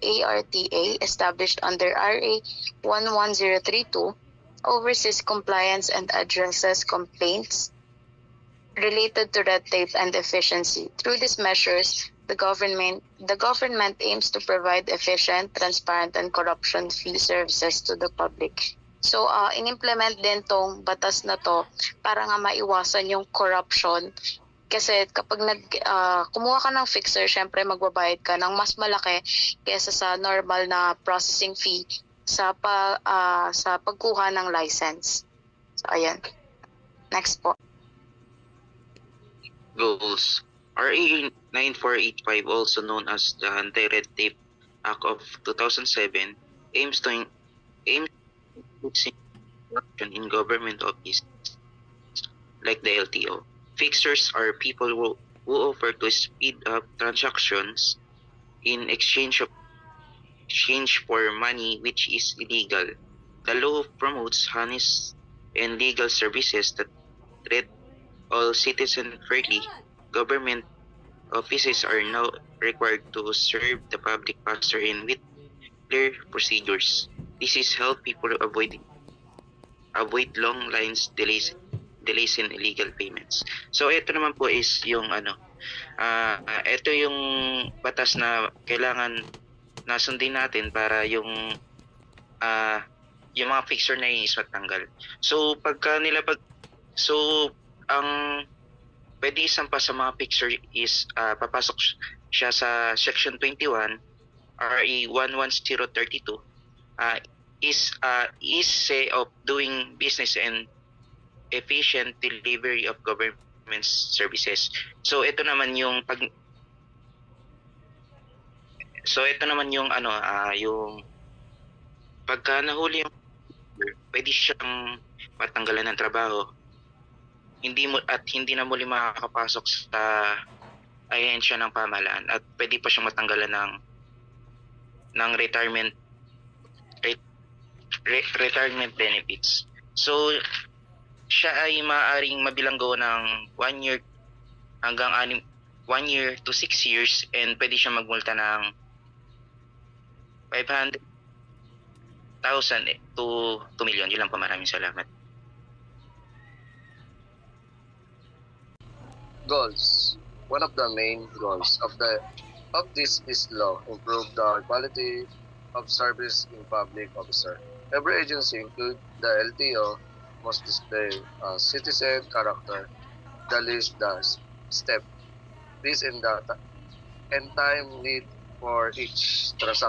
ARTA, established under RA 11032, oversees compliance and addresses complaints related to red tape and efficiency. Through these measures, the government aims to provide efficient, transparent, and corruption-free services to the public. So, in-implement din tong batas na to para nga maiwasan yung corruption. Kasi kapag kumuha ka ng fixer, syempre magbabayad ka ng mas malaki kaysa sa normal na processing fee sa pagkuha ng license. So, ayan. Next po. Goals. RA 9485, also known as the Anti-Red Tape Act of 2007, aims to in government office like the LTO. Fixers are people who offer to speed up transactions in exchange for money which is illegal. The law promotes honest and legal services that treat all citizens fairly. Government offices are now required to serve the public faster and with clear procedures. This is help people avoid long lines, delays in illegal payments. So ito naman po is yung ito yung batas na kailangan nasundin natin para yung mga fixer na is matanggal. So ang pwede isampa sa mga fixer is papasok siya sa Section 21 RA 11032 is say of doing business and efficient delivery of government services. So ito naman yung yung pagka nahuli yung pwede siyang matanggalan ng trabaho. Hindi na muli makakapasok sa ahensya ng pamahalaan at pwede pa siyang matanggalan ng retirement benefits. So siya ay maaaring mabilanggo ng 1 year hanggang 1 year to 6 years and pwede siya magmulta ng 500,000 to 2 million. Yun lang po, maraming salamat. Goals. One of the main goals of this law improve the quality of service in public officer. Every agency, including the LTO, must display citizen character, the list, the step, this and that, and time need for each transaction.